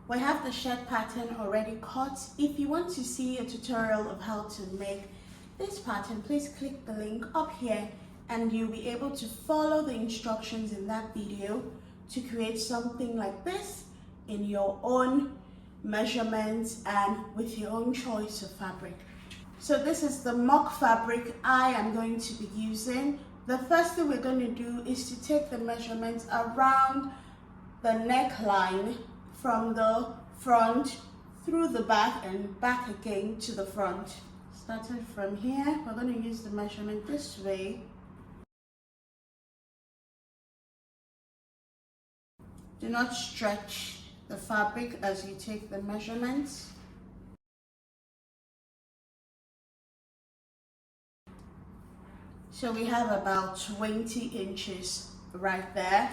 We have the shirt pattern already cut. If you want to see a tutorial of how to make this pattern, please click the link up here and you'll be able to follow the instructions in that video to create something like this in your own measurements and with your own choice of fabric. So this is the mock fabric I am going to be using. The first thing we're going to do is to take the measurements around the neckline from the front through the back and back again to the front. Starting from here, we're going to use the measurement this way. Do not stretch the fabric as you take the measurements. So we have about 20 inches right there.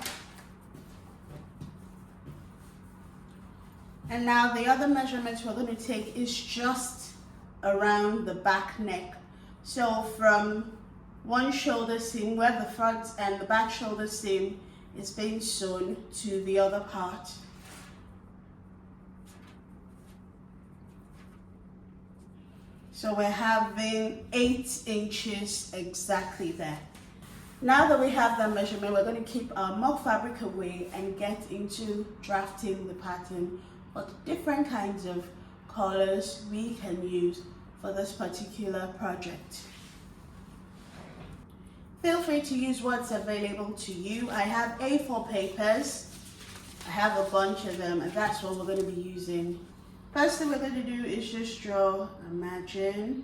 And now the other measurements we're going to take is just around the back neck. So from one shoulder seam where the front and the back shoulder seam is being sewn to the other part. So we're having 8 inches exactly there. Now that we have that measurement, we're going to keep our mock fabric away and get into drafting the pattern for the different kinds of colors we can use for this particular project. Feel free to use what's available to you. I have A4 papers. I have a bunch of them, and that's what we're going to be using. First thing we're going to do is just draw a margin.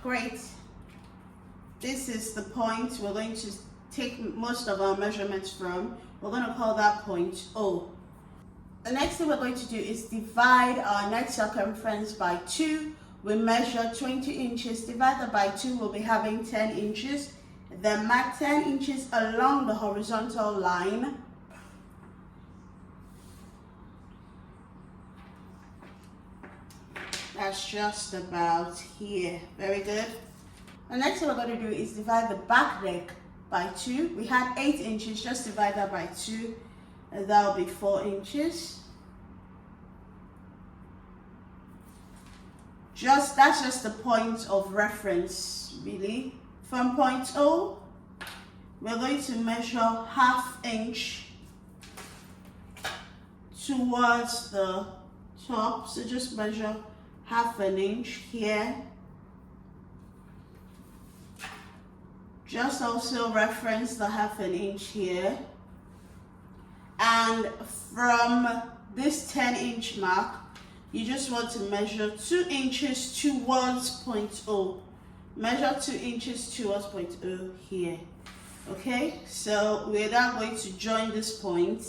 Great. This is the point we're going to take most of our measurements from. We're going to call that point O. The next thing we're going to do is divide our net circumference by 2. We measure 20 inches, divided by 2, we'll be having 10 inches. Then mark 10 inches along the horizontal line. That's just about here. Very good. The next thing we're going to do is divide the back neck by 2. We had 8 inches, just divide that by 2, and that will be 4 inches. That's just the point of reference, really. From point O, we're going to measure 1/2 inch towards the top. So just measure 1/2 inch here. Just also reference the 1/2 inch here. And from this 10-inch mark, you just want to measure 2 inches towards point O. Measure 2 inches towards point O here. Okay, so we're now going to join this point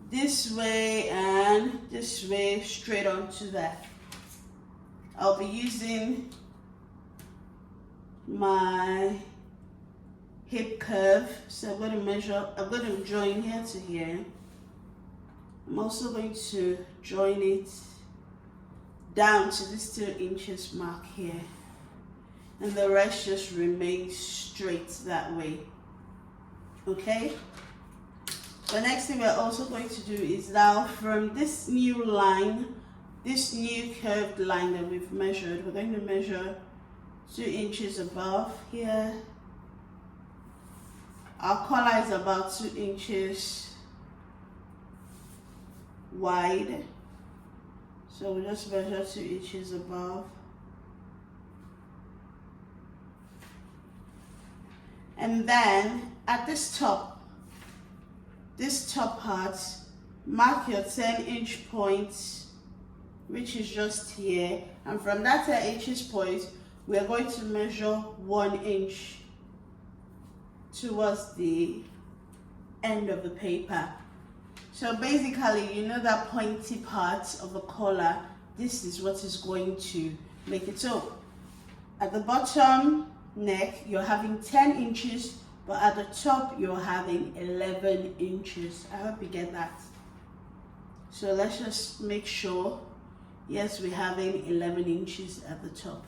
this way and this way straight onto that. I'll be using my hip curve, so I'm going to join here to here. I'm also going to join it down to this 2 inches mark here, and the rest just remains straight that way. Okay, the next thing we're also going to do is now from this new line, this new curved line that we've measured, we're going to measure 2 inches above here. Our collar is about 2 inches wide. So we'll just measure 2 inches above. And then at this top part, mark your 10-inch point, which is just here. And from that 10 inches point, we are going to measure 1 inch towards the end of the paper. So basically, you know that pointy part of the collar, this is what is going to make it. So at the bottom neck, you're having 10 inches, but at the top, you're having 11 inches. I hope you get that. So let's just make sure Yes, we're having 11 inches at the top.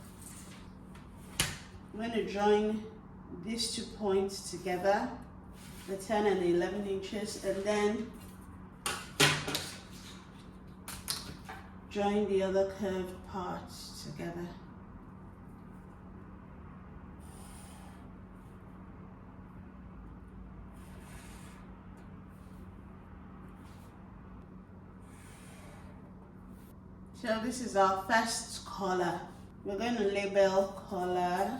I'm going to join these 2 points together, the 10 and the 11 inches, and then join the other curved parts together. So this is our first color. We're going to label color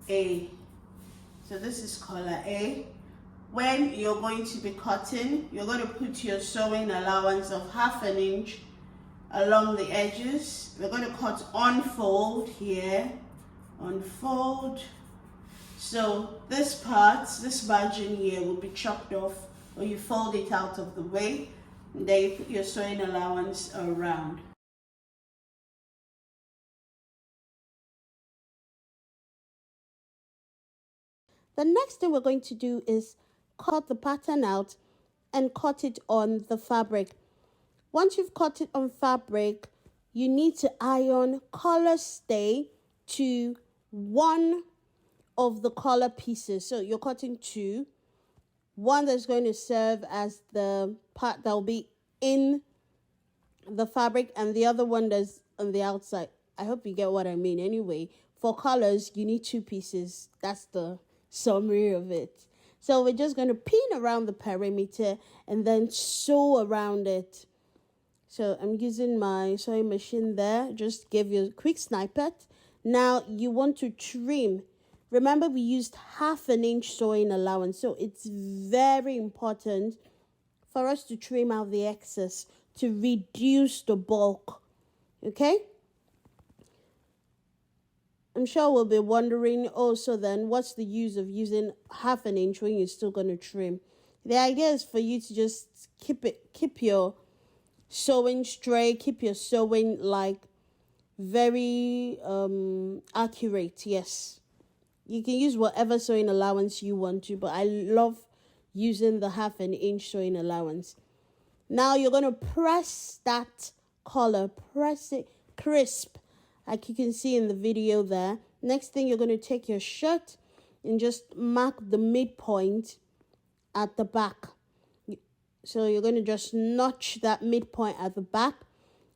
A. So this is color A. When you're going to be cutting, you're going to put your sewing allowance of 1/2 inch along the edges. We're going to cut unfold here, unfold. So this part, this margin here will be chopped off, or you fold it out of the way, and then you put your sewing allowance around. The next thing we're going to do is cut the pattern out and cut it on the fabric. Once you've cut it on fabric, you need to iron collar stay to one of the collar pieces. So you're cutting 2. One that's going to serve as the part that will be in the fabric, and the other one that's on the outside. I hope you get what I mean. Anyway, for colors, you need 2 pieces. That's the summary of it. So we're just going to pin around the perimeter and then sew around it. So I'm using my sewing machine there. Just give you a quick snippet. Now you want to trim. Remember, we used 1/2 inch sewing allowance. So it's very important for us to trim out the excess to reduce the bulk. Okay? I'm sure we'll be wondering also then, what's the use of using 1/2 inch when you're still going to trim? The idea is for you to just keep your sewing straight, keep your sewing like very accurate. Yes, you can use whatever sewing allowance you want to, but I love using the 1/2 inch sewing allowance. Now you're going to press that collar, press it crisp, like you can see in the video there. Next thing, you're going to take your shirt and just mark the midpoint at the back. So you're going to just notch that midpoint at the back.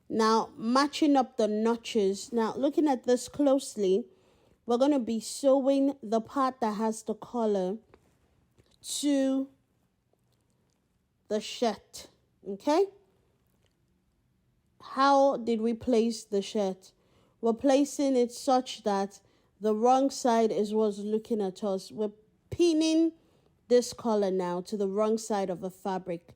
Now, matching up the notches. Now, looking at this closely, we're going to be sewing the part that has the collar to the shirt. Okay? How did we place the shirt? We're placing it such that the wrong side is what's looking at us. We're pinning this collar now to the wrong side of the fabric.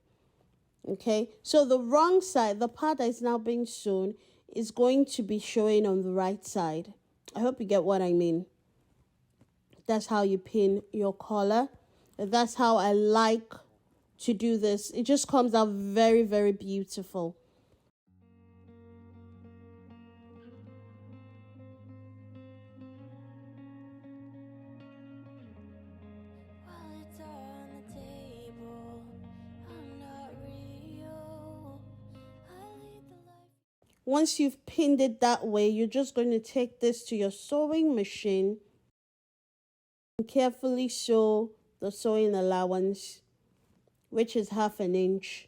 Okay, so the wrong side, the part that is now being sewn, is going to be showing on the right side. I hope you get what I mean. That's how you pin your collar. That's how I like to do this. It just comes out very, very beautiful. Once you've pinned it that way, you're just going to take this to your sewing machine and carefully sew the sewing allowance, which is 1/2 inch.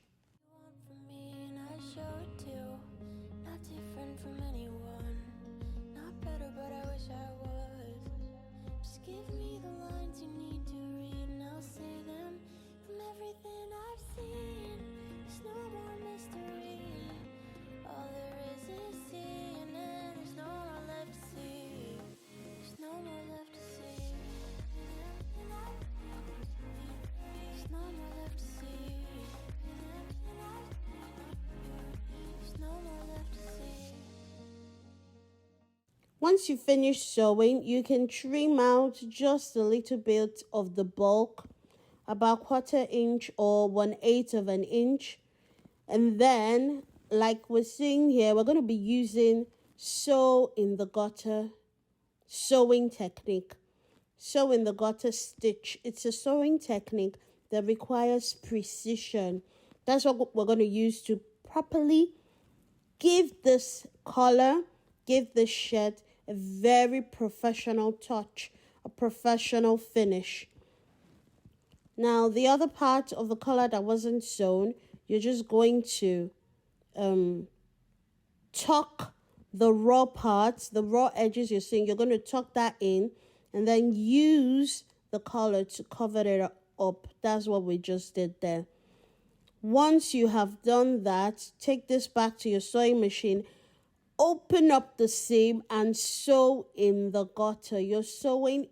Once you finish sewing, you can trim out just a little bit of the bulk, about 1/4 inch or 1/8 of an inch. And then, like we're seeing here, we're going to be using sew in the gutter sewing technique. Sew in the gutter stitch. It's a sewing technique that requires precision. That's what we're going to use to properly give this color, give this shirt a very professional touch, a professional finish. Now, the other part of the collar that wasn't sewn, you're just going to tuck the raw parts, the raw edges you're seeing, you're going to tuck that in and then use the collar to cover it up. That's what we just did there. Once you have done that, take this back to your sewing machine, open up the seam and sew in the gutter. You're sewing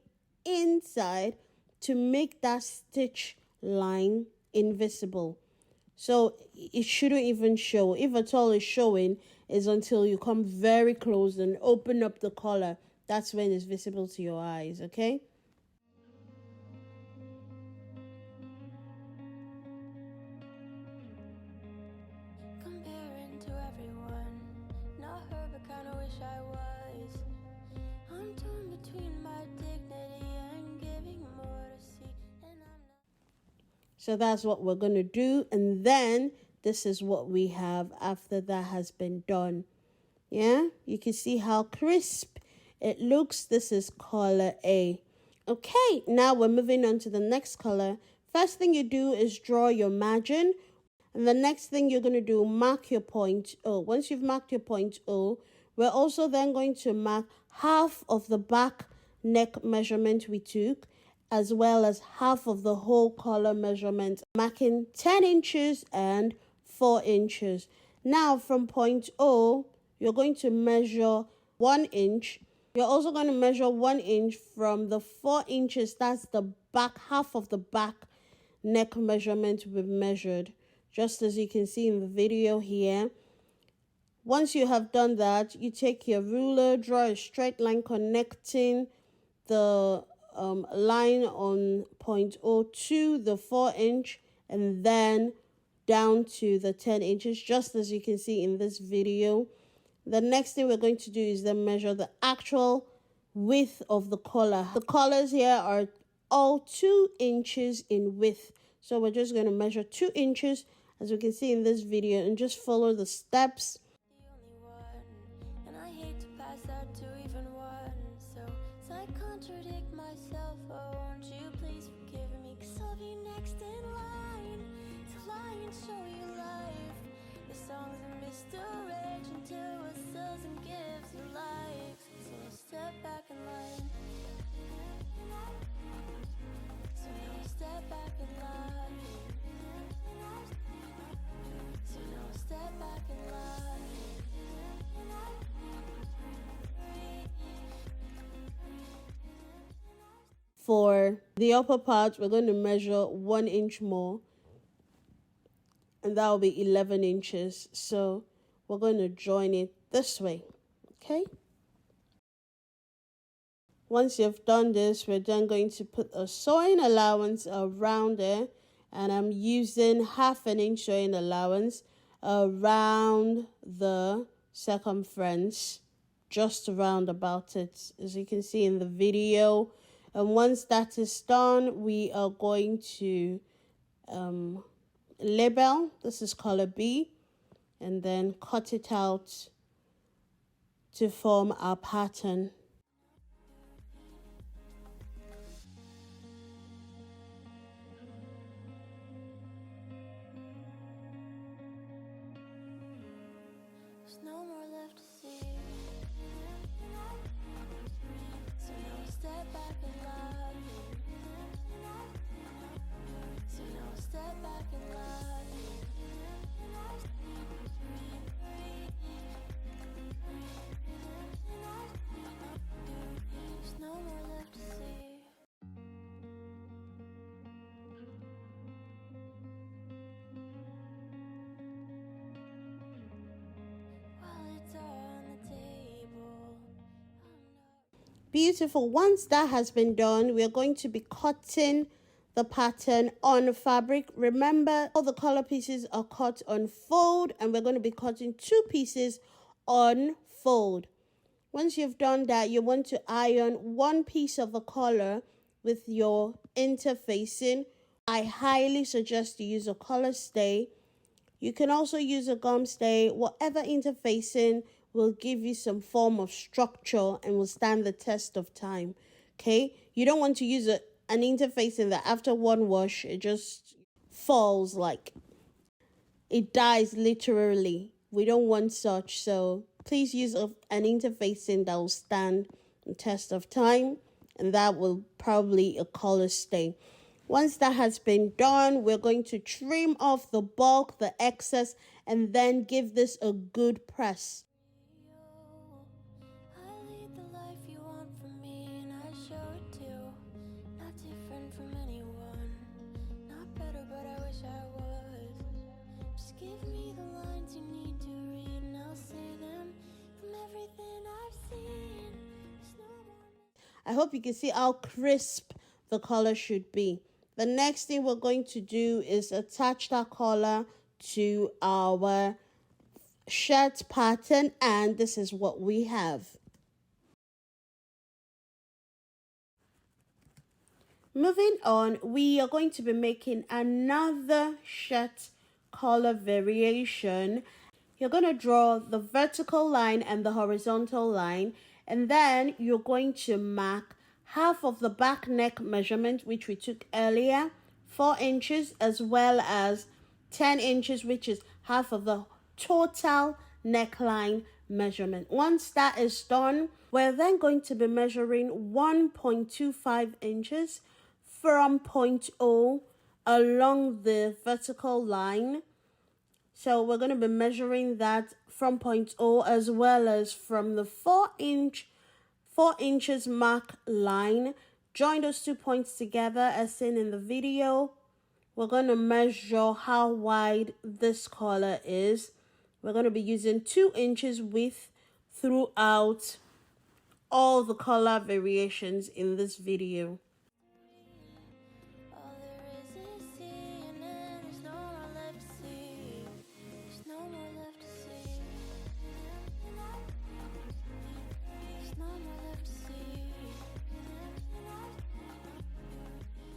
inside to make that stitch line invisible. So it shouldn't even show. If at all it's showing, is until you come very close and open up the collar. That's when it's visible to your eyes, okay? Comparing to everyone, not her, but kinda wish I was. I'm torn between my dignity and giving more to see, and I'm not. So that's what we're going to do. And then this is what we have after that has been done. Yeah, you can see how crisp it looks. This is color A. Okay, now we're moving on to the next color. First thing you do is draw your margin. And the next thing you're going to do, mark your point O. Once you've marked your point O, we're also then going to mark half of the back neck measurement we took, as well as half of the whole collar measurement, marking 10 inches and 4 inches. Now from point O, you're going to measure 1 inch. You're also going to measure 1 inch from the 4 inches. That's the back, half of the back neck measurement we've measured, just as you can see in the video here. Once you have done that, you take your ruler, draw a straight line connecting the line on point O to the 4 inch and then down to the 10 inches, just as you can see in this video. The next thing we're going to do is then measure the actual width of the collar. The collars here are all 2 inches in width. So we're just going to measure 2 inches, as we can see in this video, and just follow the steps. The only one, and I hate to pass that to even one. So I contradict myself. Oh, won't you please forgive me? 'Cause I'll be next in line to lie and show you life. The song's a misdirection to what sells and gives you life. So step back in line. So now step back in line. So now step back in line. For the upper part, we're going to measure 1 inch more, and that will be 11 inches. So we're going to join it this way, okay? Once you've done this, we're then going to put a sewing allowance around it, and I'm using 1/2 inch sewing allowance around the circumference, just around about it, as you can see in the video. And once that is done, we are going to label. This is color B, and then cut it out to form our pattern. There's no more left to see. So now step back in line. So now step back in line. There's no more left to see. While it's on the table, Beautiful. Once that has been done, we are going to be cutting the pattern on fabric. Remember, all the color pieces are cut on fold, and we're going to be cutting 2 pieces on fold. Once you've done that, you want to iron 1 piece of the collar with your interfacing. I highly suggest you use a collar stay You can also use a gum stay. Whatever interfacing will give you some form of structure and will stand the test of time. Okay, you don't want to use an interfacing that after one wash it just falls, like it dies literally. We don't want such. So please use an interfacing that will stand the test of time, and that will probably a color stay. Once that has been done, we're going to trim off the bulk, the excess, and then give this a good press. I lead the life you want from me, and I show it too. Not different from anyone, not better, but I wish I was. Just give me the lines you need to read, and I'll say them from everything I've seen. I hope you can see how crisp the color should be. The next thing we're going to do is attach that collar to our shirt pattern, and this is what we have. Moving on, we are going to be making another shirt collar variation. You're going to draw the vertical line and the horizontal line, and then you're going to mark half of the back neck measurement, which we took earlier, 4 inches, as well as 10 inches, which is half of the total neckline measurement. Once that is done, we're then going to be measuring 1.25 inches from point O along the vertical line. So we're going to be measuring that from point O as well as from the 4 inches mark line. Join those 2 points together as seen in the video. We're going to measure how wide this collar is. We're going to be using 2 inches width throughout all the color variations in this video. All there is seeing, and there's no more left to see. There's no more left to see. There's no more left to see.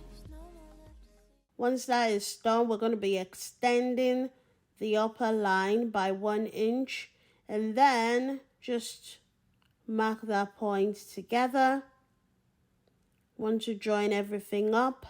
There's no more left to see. Once that is done, we're going to be extending the upper line by 1 inch, and then just mark that point together. Want to join everything up.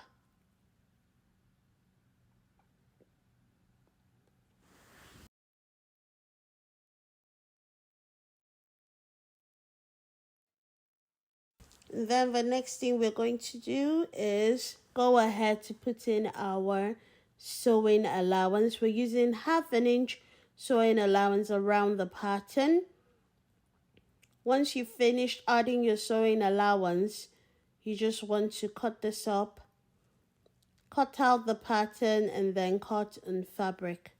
And then the next thing we're going to do is go ahead to put in our sewing allowance. We're using 1/2 inch sewing allowance around the pattern. Once you've finished adding your sewing allowance, you just want to cut this up, cut out the pattern, and then cut on fabric.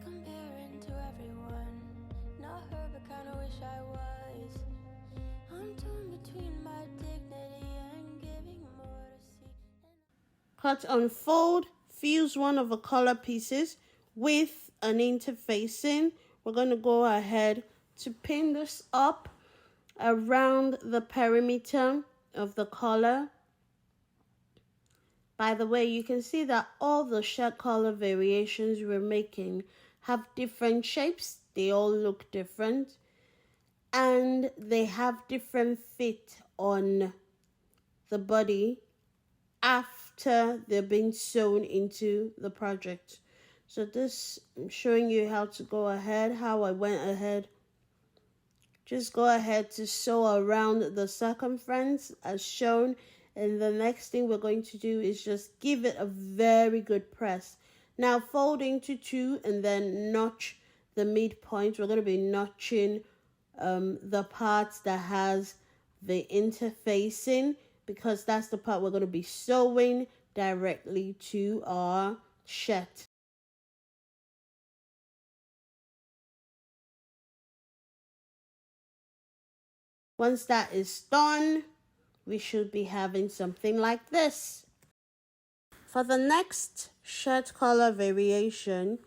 Comparing to everyone, not her, but kinda wish I was. I'm torn between my dignity and giving more to see. Cut, unfold, fuse one of the collar pieces with an interfacing. We're going to go ahead to pin this up around the perimeter of the collar. By the way, you can see that all the shirt collar variations we're making have different shapes. They all look different, and they have different fit on the body after they've been sewn into the project. So this, I'm showing you how to go ahead, how I went ahead. Just go ahead to sew around the circumference as shown, and the next thing we're going to do is just give it a very good press. Now fold into 2 and then notch the midpoint. We're going to be notching the parts that has the interfacing, because that's the part we're going to be sewing directly to our shirt. Once that is done, we should be having something like this. For the next shirt collar variation,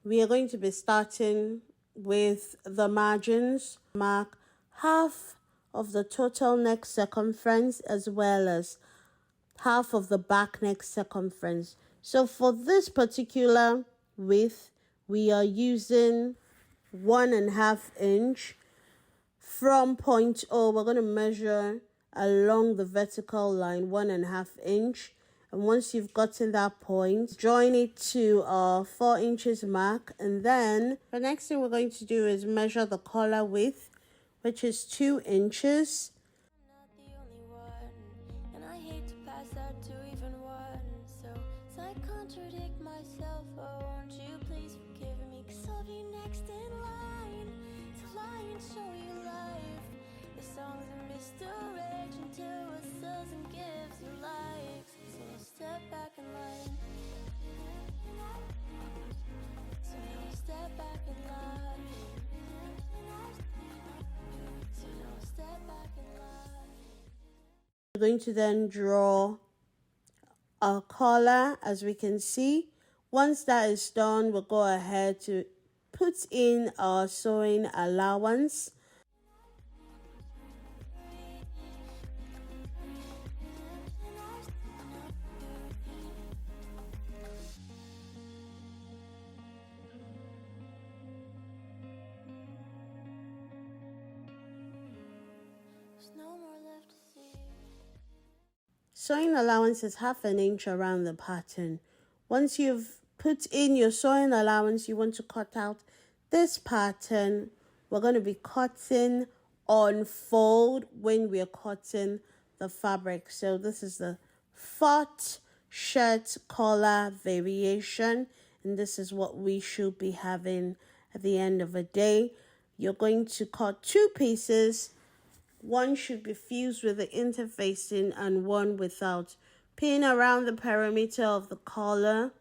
we are going to be starting with the margins. Mark half of the total neck circumference as well as half of the back neck circumference. So for this particular width, we are using 1.5 inch. From point O, we're going to measure along the vertical line 1.5 inch. And once you've gotten that point, join it to our 4 inches mark. And then the next thing we're going to do is measure the collar width, which is 2 inches. I'm not the only one, and I hate to pass that to even one. So I contradict myself. Oh, won't you please forgive me? 'Cause I'll be next in line to lie and show you life. The song's a misdirection to what sells and gives you life. So now step back in line. So now step back in line. So now step back in line. We're going to then draw a collar, as we can see. Once that is done, we'll go ahead to put in our sewing allowance. There's no more left to see. Sewing allowance is 1/2 inch around the pattern. Once you've put in your sewing allowance, you want to cut out this pattern. We're going to be cutting on fold when we're cutting the fabric. So this is the 4th shirt collar variation, and this is what we should be having at the end of the day. You're going to cut 2 pieces. One should be fused with the interfacing and one without. Pin around the perimeter of the collar.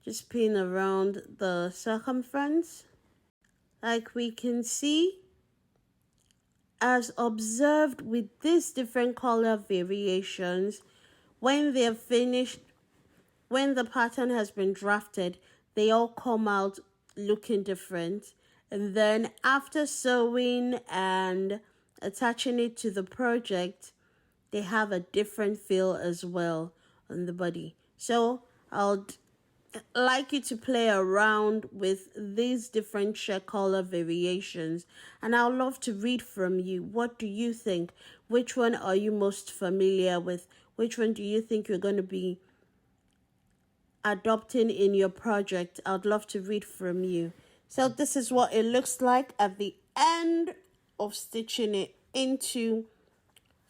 Just pin around the circumference. Like we can see, as observed with these different color variations, when they're finished, when the pattern has been drafted, they all come out looking different. And then after sewing and attaching it to the project, they have a different feel as well on the body. So I'd like you to play around with these different shirt color variations, and I'd love to read from you. What do you think? Which one are you most familiar with? Which one do you think you're going to be adopting in your project? I'd love to read from you. So this is what it looks like at the end of stitching it into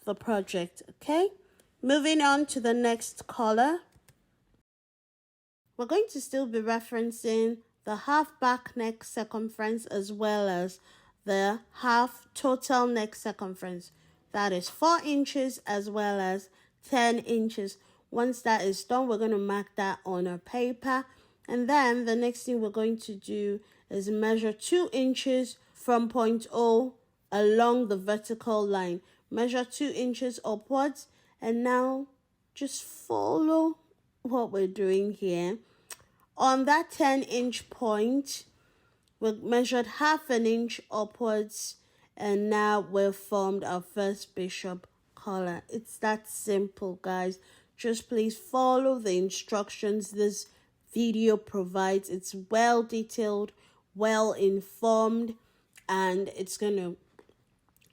the project. Okay, moving on to the next color. We're going to still be referencing the half back neck circumference as well as the half total neck circumference. That is 4 inches as well as 10 inches. Once that is done, we're going to mark that on our paper. And then the next thing we're going to do is measure 2 inches from point O along the vertical line. Measure 2 inches upwards, and now just follow what we're doing here. On that 10-inch point, we measured 1/2 inch upwards, and now we've formed our first bishop collar. It's that simple, guys. Just please follow the instructions this video provides. It's well detailed, well informed, and it's going to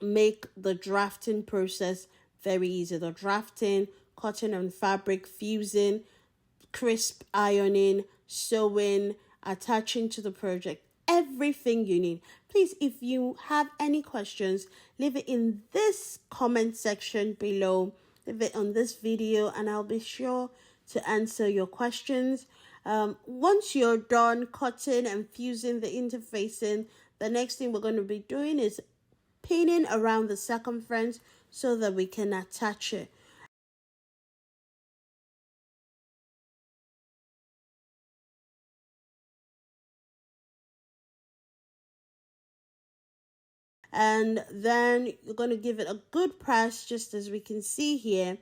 make the drafting process very easy. The drafting, cutting on fabric, fusing, crisp ironing, sewing, attaching to the project, everything you need. Please, if you have any questions, leave it in this comment section below. Leave it on this video and I'll be sure to answer your questions. Once you're done cutting and fusing the interfacing, the next thing we're going to be doing is pinning around the circumference so that we can attach it. And then you're going to give it a good press, just as we can see here.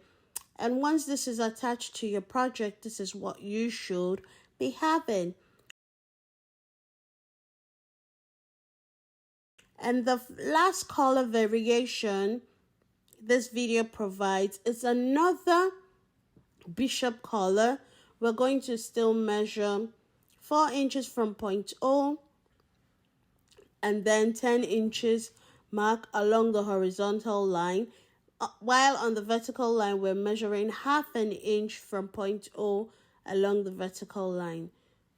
And once this is attached to your project, this is what you should be having. And the last color variation this video provides is another bishop color. We're going to still measure 4 inches from point O and then 10 inches mark along the horizontal line. While on the vertical line, we're measuring half an inch from point O along the vertical line.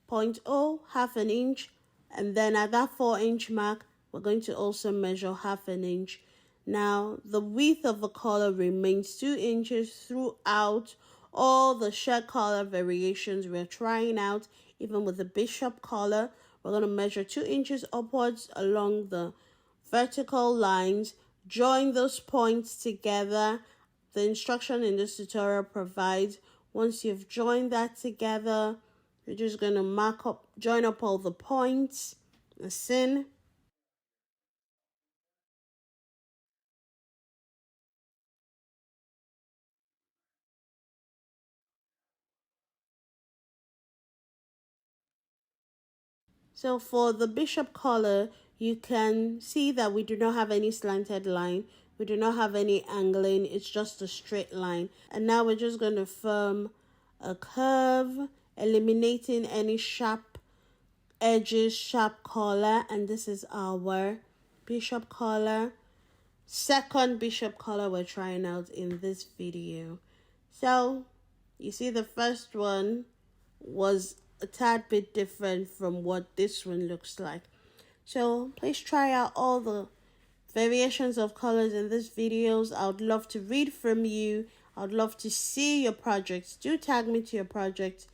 Point O, half an inch, and then at that 4-inch mark, we're going to also measure half an inch. Now, the width of the collar remains 2 inches throughout all the shirt collar variations we're trying out. Even with the bishop collar, we're going to measure 2 inches upwards along the vertical lines. Join those points together. The instruction in this tutorial provides once you've joined that together, you're just going to join up all the points, as in. So for the bishop collar, you can see that we do not have any slanted line. We do not have any angling. It's just a straight line. And now we're just going to form a curve, eliminating any sharp edges, sharp collar. And this is our bishop collar. Second bishop collar we're trying out in this video. So you see the first one was a tad bit different from what this one looks like. So please try out all the variations of colors in these videos. I would love to read from you. I would love to see your projects. Do tag me to your projects.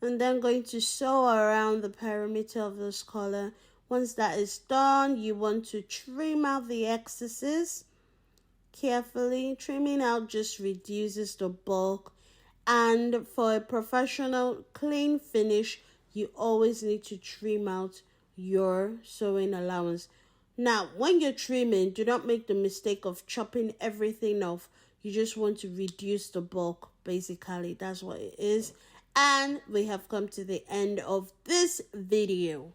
And then going to sew around the perimeter of this collar. Once that is done, you want to trim out the excesses carefully. Trimming out just reduces the bulk, and for a professional clean finish, you always need to trim out your sewing allowance. Now, when you're trimming, do not make the mistake of chopping everything off. You just want to reduce the bulk, basically. That's what it is. And we have come to the end of this video.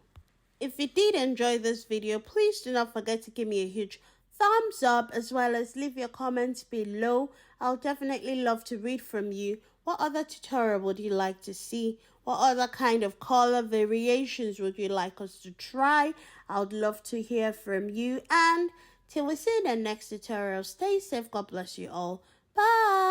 If you did enjoy this video, please do not forget to give me a huge thumbs up, as well as leave your comments below. I'll definitely love to read from you. What other tutorial would you like to see? What other kind of color variations would you like us to try? I would love to hear from you. And till we see you in the next tutorial, stay safe. God bless you all. Bye.